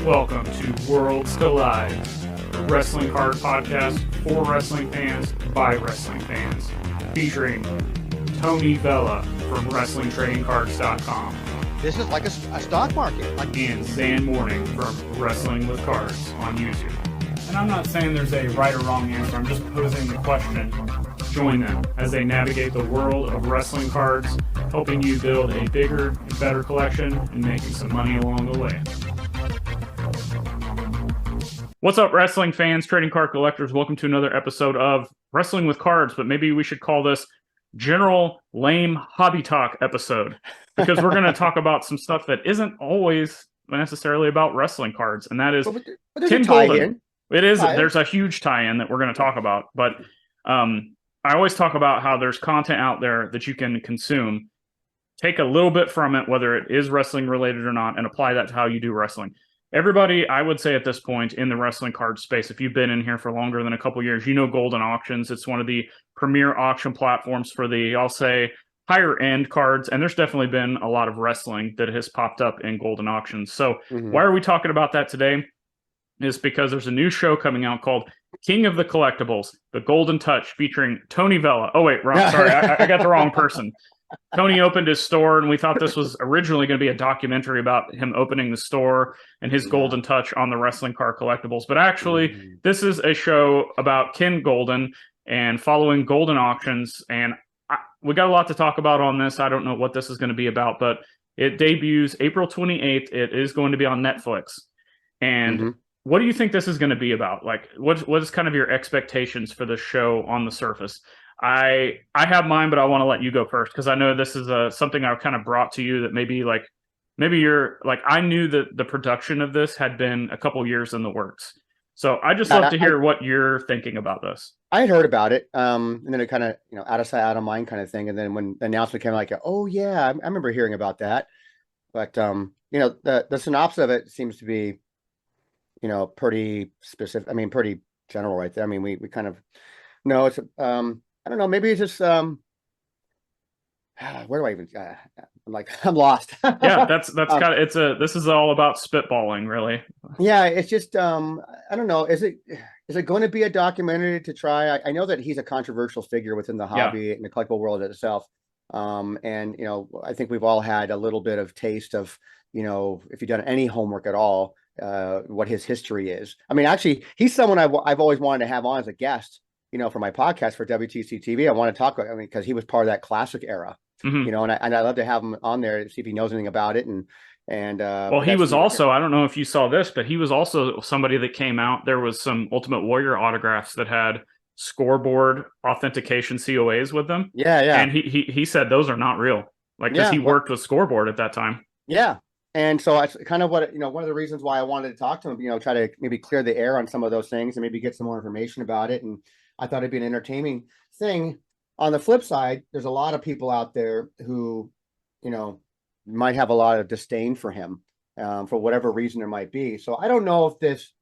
Welcome to Worlds Collide, a wrestling card podcast for wrestling fans by wrestling fans, featuring Tony Vella from WrestlingTradingCards.com. This is like a stock market. And Zhan Morning from Wrestling with Cards on YouTube. And I'm not saying there's a right or wrong answer, I'm just posing the question. Join them as they navigate the world of wrestling cards, helping you build a bigger and better collection and making some money along the way. What's up, wrestling fans, trading card collectors? Welcome to another episode of Wrestling with Cards, but maybe we should call this General Lame Hobby Talk episode, because we're going to talk about some stuff that isn't always necessarily about wrestling cards, and that is Ken Goldin. It is. There's a huge tie-in that we're going to talk about, but I always talk about how there's content out there that you can consume, take a little bit from it, whether it is wrestling related or not, and apply that to how you do wrestling. Everybody, I would say at this point in the wrestling card space, if you've been in here for longer than a couple years, you know Goldin Auctions. It's one of the premier auction platforms for the, I'll say, higher end cards. And there's definitely been a lot of wrestling that has popped up in Goldin Auctions. So why are we talking about that today? Is because there's a new show coming out called King of the Collectibles, the Goldin Touch, featuring Tony Vella. Oh, wait, wrong. Sorry, I got the wrong person. Tony opened his store, and we thought this was originally going to be a documentary about him opening the store and his Goldin Touch on the wrestling card collectibles. But actually, this is a show about Ken Goldin and following Goldin Auctions. And we got a lot to talk about on this. I don't know what this is going to be about, but it debuts April 28th. It is going to be on Netflix. And what do you think this is going to be about? Like, what is kind of your expectations for the show on the surface? I have mine, but I want to let you go first, because I know this is something I've kind of brought to you that maybe you're like, I knew that the production of this had been a couple years in the works. So I just love to hear what you're thinking about this. I had heard about it, and then it kind of, out of sight, out of mind kind of thing. And then when the announcement came, like, oh yeah, I remember hearing about that. But the synopsis of it seems to be, pretty specific. I mean, pretty general right there. I mean, we kind of know it's I don't know. Maybe it's just where do I even? I'm lost. Yeah, that's kind of this is all about spitballing, really. Yeah, it's just I don't know. Is it going to be a documentary to try? I know that he's a controversial figure within the hobby and the collectible world itself. And I think we've all had a little bit of taste of if you've done any homework at all, what his history is. I mean, actually, he's someone I've always wanted to have on as a guest. For my podcast for WTC TV, I want to talk about, because he was part of that classic era, and I love to have him on there to see if he knows anything about it. Well, he was also, I don't know if you saw this, but he was also somebody that came out. There was some Ultimate Warrior autographs that had scoreboard authentication COAs with them. Yeah. And he said those are not real, because he worked with scoreboard at that time. Yeah. And so it's kind of what, one of the reasons why I wanted to talk to him, try to maybe clear the air on some of those things and maybe get some more information about it. And I thought it'd be an entertaining thing. On the flip side, there's a lot of people out there who, might have a lot of disdain for him for whatever reason there might be. So I don't know if this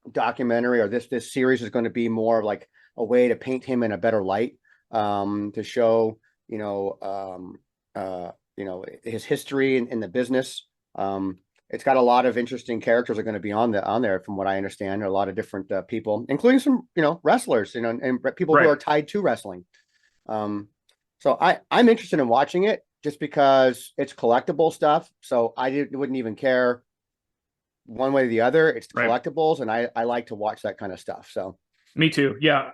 documentary or this series is going to be more like a way to paint him in a better light, to show, his history in the business. It's got a lot of interesting characters are going to be on there, from what I understand. There are a lot of different people, including some, wrestlers, and people who are tied to wrestling. So I'm interested in watching it just because it's collectible stuff. So I wouldn't even care one way or the other. It's collectibles, and I like to watch that kind of stuff. So me too. Yeah.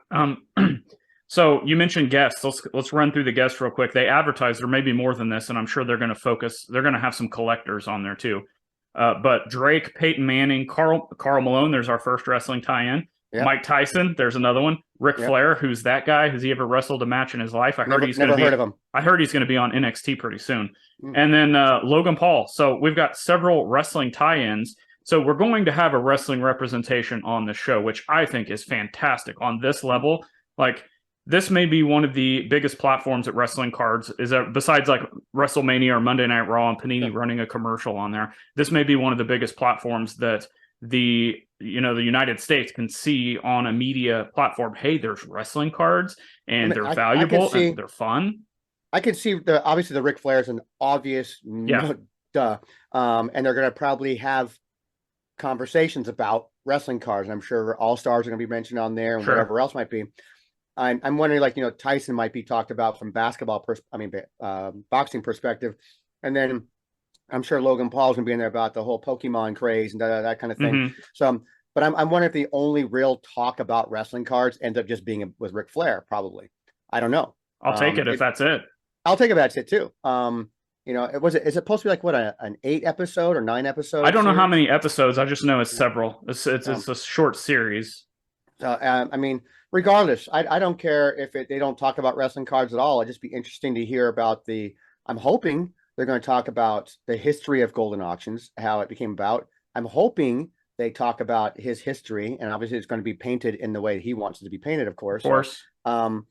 So you mentioned guests. Let's run through the guests real quick. They advertise there may be more than this, and I'm sure they're going to have some collectors on there too. But Drake, Peyton Manning, Carl Malone, there's our first wrestling tie-in. Yep. Mike Tyson, there's another one. Ric Flair, who's that guy? Has he ever wrestled a match in his life? I heard he's going to be on NXT pretty soon. And then Logan Paul. So we've got several wrestling tie-ins. So we're going to have a wrestling representation on the show, which I think is fantastic on this level. Like, this may be one of the biggest platforms at wrestling cards, besides like WrestleMania or Monday Night Raw and Panini running a commercial on there. This may be one of the biggest platforms that the United States can see on a media platform. Hey, there's wrestling cards, and they're valuable and they're fun. I can see obviously the Ric Flair is an obvious duh. And they're going to probably have conversations about wrestling cards. And I'm sure All Stars are going to be mentioned on there and whatever else might be. I'm wondering, like, Tyson might be talked about from boxing perspective. And then I'm sure Logan Paul's going to be in there about the whole Pokemon craze and that kind of thing. Mm-hmm. So, but I'm wondering if the only real talk about wrestling cards ends up just being with Ric Flair, probably. I don't know. I'll take it if that's it. I'll take it if that's it too. Is it supposed to be like what, an 8-episode or 9-episode? I don't know series? how many episodes. I just know it's several. It's a short series. I mean, regardless, I don't care if they don't talk about wrestling cards at all. It'd just be interesting to hear about I'm hoping they're going to talk about the history of Goldin Auctions, how it became about. I'm hoping they talk about his history, and obviously it's going to be painted in the way he wants it to be painted, of course. Of course. So,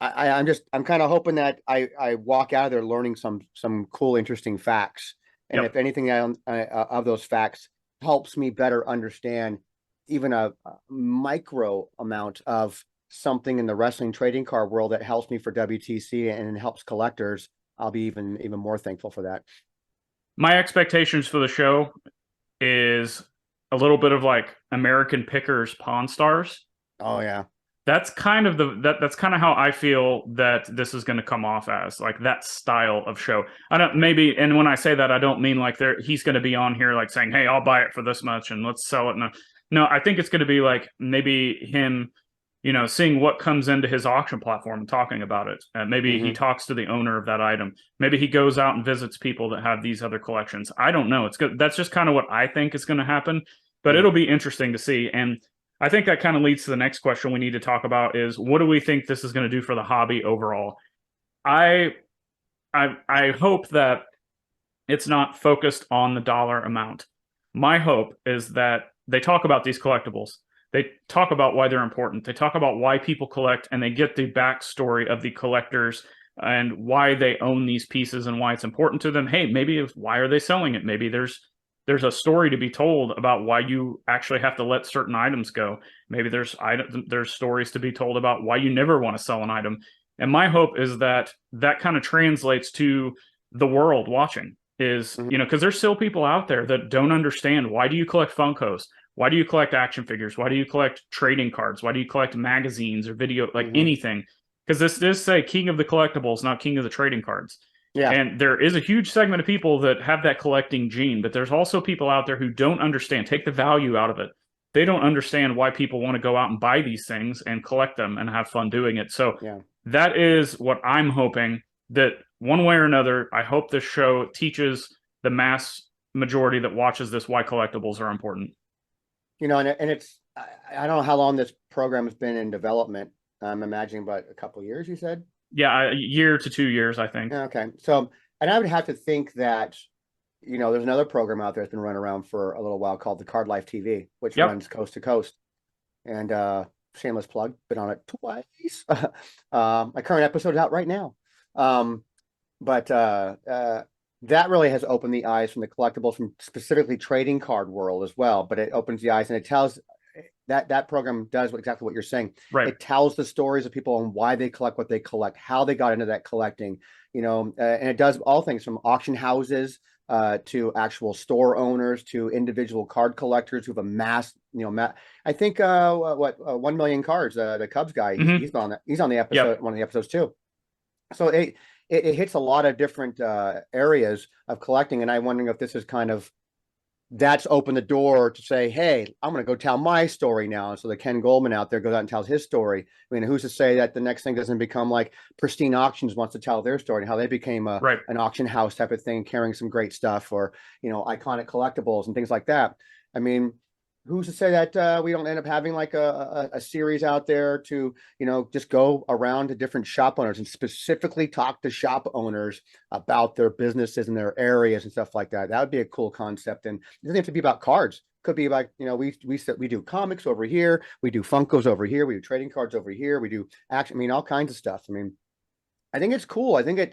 I'm kind of hoping that I walk out of there learning some cool, interesting facts. And if anything of those facts helps me better understand even a micro amount of something in the wrestling trading card world that helps me for WTC and helps collectors, I'll be even more thankful for that. My expectations for the show is a little bit of like American Pickers Pawn Stars. Oh yeah. That's kind of that's kind of how I feel that this is going to come off as, like that style of show. And when I say that, I don't mean like he's going to be on here like saying, "Hey, I'll buy it for this much and let's sell it." No, I think it's going to be like maybe him, seeing what comes into his auction platform and talking about it. Maybe he talks to the owner of that item. Maybe he goes out and visits people that have these other collections. I don't know. It's good. That's just kind of what I think is going to happen, but it'll be interesting to see. And I think that kind of leads to the next question we need to talk about is, what do we think this is going to do for the hobby overall? I hope that it's not focused on the dollar amount. My hope is that they talk about these collectibles. They talk about why they're important. They talk about why people collect, and they get the backstory of the collectors and why they own these pieces and why it's important to them. Hey, maybe why are they selling it? Maybe there's a story to be told about why you actually have to let certain items go. Maybe there's stories to be told about why you never want to sell an item. And my hope is that kind of translates to the world watching, is, because there's still people out there that don't understand, why do you collect Funkos? Why do you collect action figures? Why do you collect trading cards? Why do you collect magazines or video, like anything? Because this does say king of the collectibles, not king of the trading cards. Yeah. And there is a huge segment of people that have that collecting gene, but there's also people out there who don't understand, take the value out of it. They don't understand why people want to go out and buy these things and collect them and have fun doing it. So that is what I'm hoping, that one way or another, I hope this show teaches the mass majority that watches this why collectibles are important. And it's, I don't know how long this program has been in development. I'm imagining about a couple of years, you said? Yeah, a year to 2 years, I think. Okay. So, and I would have to think that, there's another program out there that's been running around for a little while called the Card Life TV, which runs coast to coast. And shameless plug, been on it twice. My current episode is out right now. But that really has opened the eyes from the collectibles, from specifically trading card world as well. But it opens the eyes, and it tells that program does exactly what you're saying. Right. It tells the stories of people and why they collect what they collect, how they got into that collecting, and it does all things from auction houses to actual store owners to individual card collectors who've amassed, I think 1 million cards. The Cubs guy, he's on the episode, one of the episodes too. So it hits a lot of different areas of collecting, and I'm wondering if this is kind of, that's opened the door to say, hey, I'm going to go tell my story now. And so the Ken Goldman out there goes out and tells his story. I mean, who's to say that the next thing doesn't become like Pristine Auctions wants to tell their story and how they became an auction house type of thing, carrying some great stuff, or, iconic collectibles and things like that. I mean, who's to say that we don't end up having like a series out there to, just go around to different shop owners and specifically talk to shop owners about their businesses and their areas and stuff like that. That would be a cool concept. And it doesn't have to be about cards. Could be like, we do comics over here. We do Funkos over here. We do trading cards over here. We do action, all kinds of stuff. I mean, I think it's cool. I think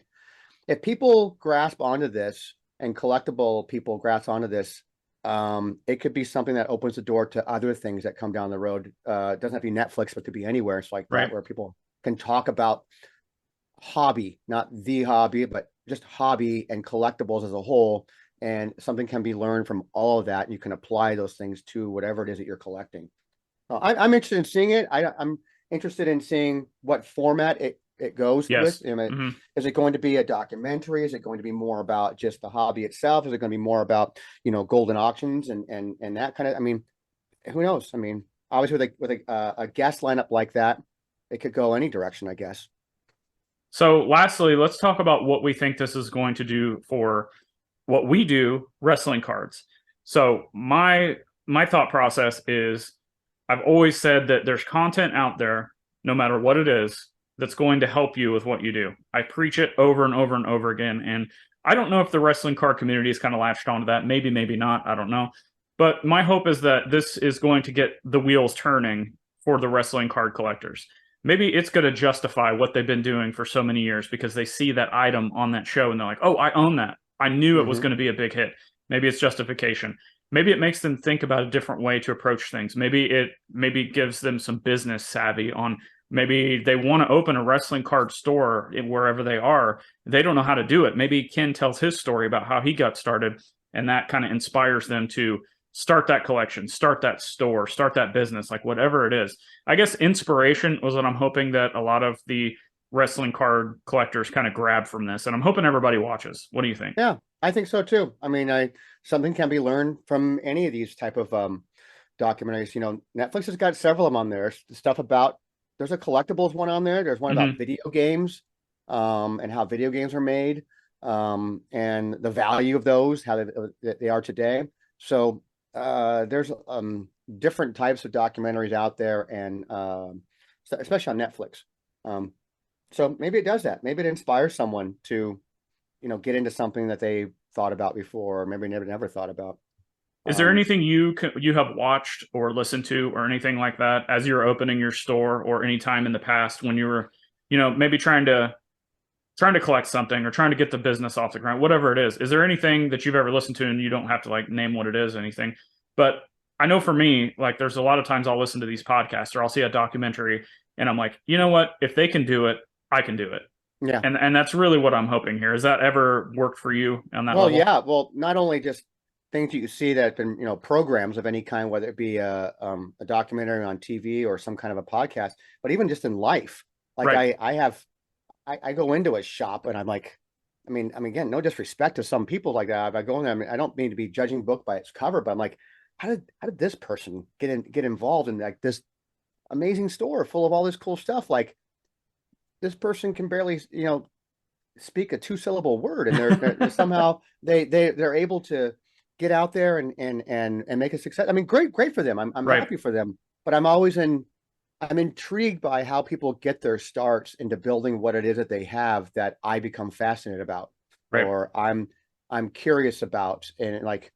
if people grasp onto this, and collectible people grasp onto this, it could be something that opens the door to other things that come down the road. It doesn't have to be Netflix, but could be anywhere. It's like that, where people can talk about hobby, not the hobby, but just hobby and collectibles as a whole, and something can be learned from all of that, and you can apply those things to whatever it is that you're collecting. I'm interested in seeing it. I'm interested in seeing what format it goes with. Yes. You know, Hmm. is it going to be a documentary? Is it going to be more about just the hobby itself? Is it going to be more about, golden auctions and that kind of? I mean, who knows? I mean, obviously with a guest lineup like that, it could go any direction, I guess. So, lastly, let's talk about what we think this is going to do for what we do, wrestling cards. So, my thought process is, I've always said that there's content out there, no matter what it is, that's going to help you with what you do. I preach it over and over and over again, and I don't know if the wrestling card community has kind of latched onto that. Maybe, maybe not. I don't know. But my hope is that this is going to get the wheels turning for the wrestling card collectors. Maybe it's going to justify what they've been doing for so many years because they see that item on that show and they're like, oh, I own that. I knew it was going to be a big hit. Maybe it's justification. Maybe it makes them think about a different way to approach things. Maybe it gives them some business savvy on, maybe they want to open a wrestling card store wherever they are. They don't know how to do it. Maybe Ken tells his story about how he got started, and that kind of inspires them to start that collection, start that store, start that business, like whatever it is. I guess inspiration was what I'm hoping that a lot of the wrestling card collectors kind of grab from this, and I'm hoping everybody watches. What do you think? Yeah, I think so too. I mean, something can be learned from any of these type of documentaries. Netflix has got several of them on there. Stuff about, there's a collectibles one on there. There's one about video games, and how video games are made, and the value of those, how they are today. So there's different types of documentaries out there, and especially on Netflix. So maybe it does that. Maybe it inspires someone to, get into something that they thought about before, or maybe never thought about. Is there anything you have watched or listened to or anything like that as you're opening your store, or any time in the past when you were, maybe trying to collect something or trying to get the business off the ground, whatever it is? Is there anything that you've ever listened to, and you don't have to like name what it is or anything, but I know for me, like there's a lot of times I'll listen to these podcasts or I'll see a documentary and I'm like, you know what? If they can do it, I can do it. Yeah. And that's really what I'm hoping here. Has that ever worked for you on that Well, level? yeah. Well, not only just things you see that have been, programs of any kind, whether it be a documentary on TV or some kind of a podcast, but even just in life. Like Right. I go into a shop and I'm like, again, no disrespect to some people like that. If I go in there, I don't mean to be judging book by its cover, but I'm like, how did this person get involved in like this amazing store full of all this cool stuff? Like, this person can barely, speak a 2-syllable word, and they're somehow they're able to get out there and make a success. I mean, great for them. I'm Right. happy for them, but I'm intrigued by how people get their starts into building what it is that they have that I become fascinated about, Right. or I'm curious about, and like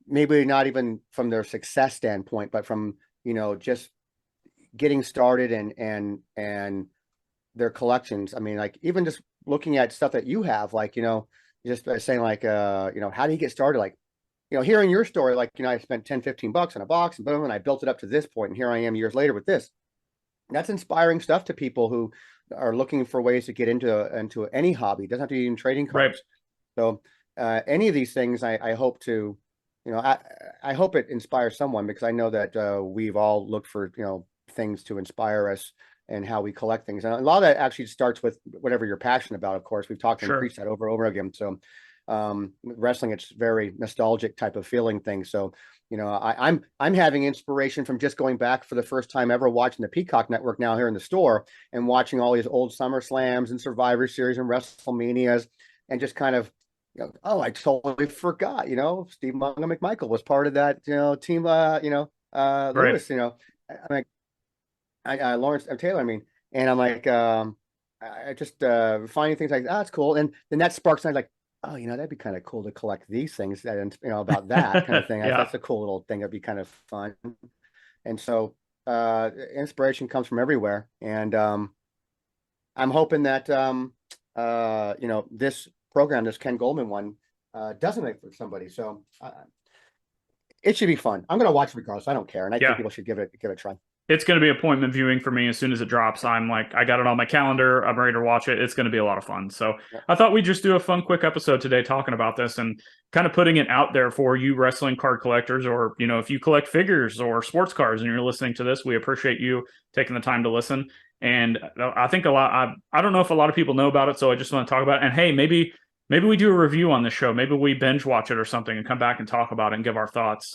maybe not even from their success standpoint, but from, just getting started and their collections. I mean, like even just looking at stuff that you have, like, just saying like, how do you get started? Like, hearing your story, like, I spent 10, $15 on a box and boom, and I built it up to this point, and here I am years later with this. That's inspiring stuff to people who are looking for ways to get into any hobby. It doesn't have to be even trading cards. Right. So any of these things, I hope to, I hope it inspires someone, because I know that we've all looked for, things to inspire us and how we collect things. And a lot of that actually starts with whatever you're passionate about. Of course, we've talked and Sure. preached that over and over again. So wrestling, it's very nostalgic type of feeling thing. So, I'm having inspiration from just going back for the first time ever, watching the Peacock Network now here in the store, and watching all these old Summer Slams and Survivor Series and WrestleManias, and just kind of, oh, I totally forgot, Steve Mongo McMichael was part of that, team, Right. Lewis, I'm like, Lawrence Taylor, and I'm like, I just finding things like that's cool, and then that sparks, and I'm like, oh, that'd be kind of cool to collect these things, and about that kind of thing. Yeah. That's a cool little thing. That'd be kind of fun. And so inspiration comes from everywhere, and I'm hoping that this program, this Ken Goldman one, doesn't make for somebody. So it should be fun. I'm going to watch it regardless. I don't care, and I Yeah. think people should give it a try. It's going to be appointment viewing for me as soon as it drops. I'm like, I got it on my calendar. I'm ready to watch it. It's going to be a lot of fun. So Yeah. I thought we'd just do a fun, quick episode today talking about this and kind of putting it out there for you wrestling card collectors, or, you know, if you collect figures or sports cards and you're listening to this, we appreciate you taking the time to listen. And I think I don't know if a lot of people know about it, so I just want to talk about it. And hey, maybe we do a review on this show. Maybe we binge watch it or something and come back and talk about it and give our thoughts.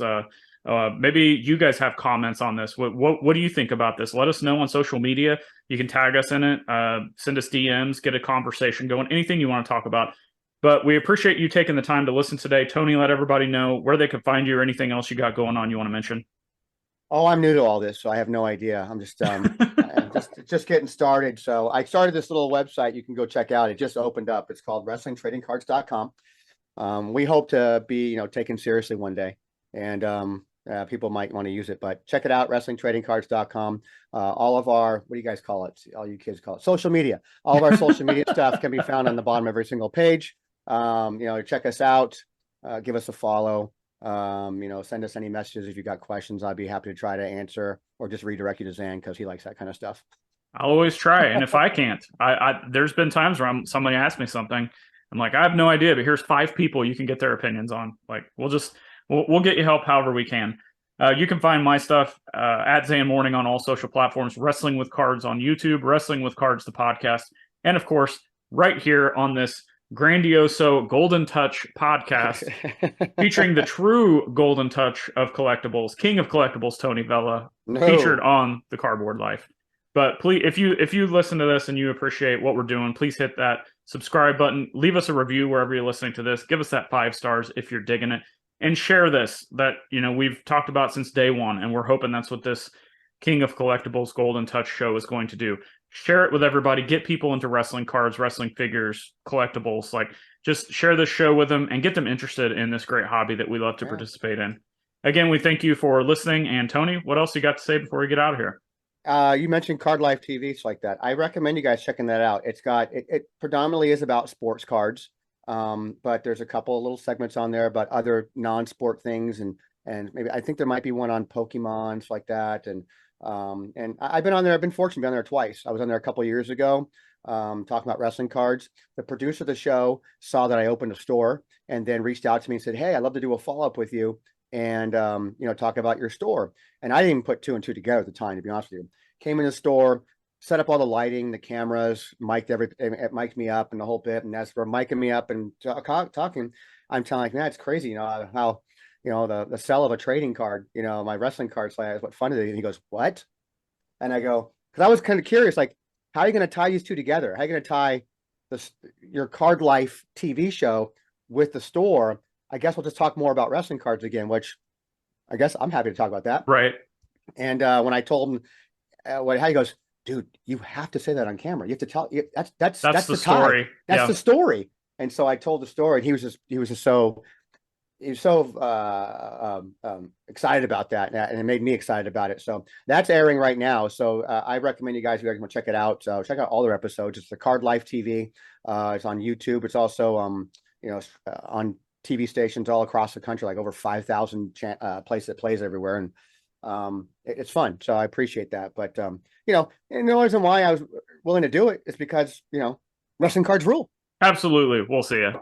Maybe you guys have comments on this. What do you think about this? Let us know on social media. You can tag us in it, send us DMs, get a conversation going, anything you want to talk about. But we appreciate you taking the time to listen today. Tony, let everybody know where they can find you or anything else you got going on you want to mention. Oh, I'm new to all this, so I have no idea. I'm just getting started. So I started this little website you can go check out. It just opened up. It's called WrestlingTradingCards.com. We hope to be, taken seriously one day, and people might want to use it, but check it out, WrestlingTradingCards.com. All of our, what do you guys call it? All you kids call it social media. All of our social media stuff can be found on the bottom of every single page. Check us out, give us a follow. Send us any messages if you got questions. I'd be happy to try to answer, or just redirect you to Zhan because he likes that kind of stuff. I'll always try, and if I can't, there's been times where somebody asks me something, I'm like, I have no idea, but here's 5 people you can get their opinions on. Like, we'll get you help however we can. You can find my stuff at Zhan Morning on all social platforms, Wrestling with Cards on YouTube, Wrestling with Cards the podcast, and of course, right here on this grandioso Goldin Touch podcast featuring the true Goldin Touch of collectibles, king of collectibles, Tony Vella, featured on The Cardboard Life. But please, if you listen to this and you appreciate what we're doing, please hit that subscribe button, leave us a review wherever you're listening to this, give us that 5 stars if you're digging it, and share this that we've talked about since day one, and we're hoping that's what this king of collectibles Goldin Touch show is going to do. Share it with everybody, get people into wrestling cards, wrestling figures, collectibles. Like, just share this show with them and get them interested in this great hobby that we love to participate in. Again, we thank you for listening. And Tony, what else you got to say before we get out of here? You mentioned Card Life TV, like that. I recommend you guys checking that out. It predominantly is about sports cards, but there's a couple of little segments on there about other non-sport things, and maybe I think there might be one on Pokemon, like that. And I've been on there. I've been fortunate to be on there twice. I was on there a couple of years ago, talking about wrestling cards. The producer of the show saw that I opened a store and then reached out to me and said, "Hey, I'd love to do a follow-up with you and talk about your store." And I didn't even put 2 and 2 together at the time, to be honest with you. Came in the store, set up all the lighting, the cameras, mic'd me up and the whole bit. And as we're micing me up and talking, I'm telling, like, man, it's crazy, how the sell of a trading card, my wrestling cards, like, what fun is it? And he goes, "What?" And I go, because I was kind of curious, like, how are you going to tie these two together? How are you going to tie your Card Life TV show with the store? I guess we'll just talk more about wrestling cards again, which I guess I'm happy to talk about that. Right. And when I told him how he goes, "Dude, you have to say that on camera. You have to tell that's the story. That's the story." And so I told the story, and he was just so excited about that, and it made me excited about it. So that's airing right now. So I recommend you guys want to check it out. So check out all their episodes. It's the Card Life TV. It's on YouTube. It's also on TV stations all across the country, like over 5,000 places it plays everywhere, and it's fun. So I appreciate that. But and the only reason why I was willing to do it is because wrestling cards rule. Absolutely. We'll see you.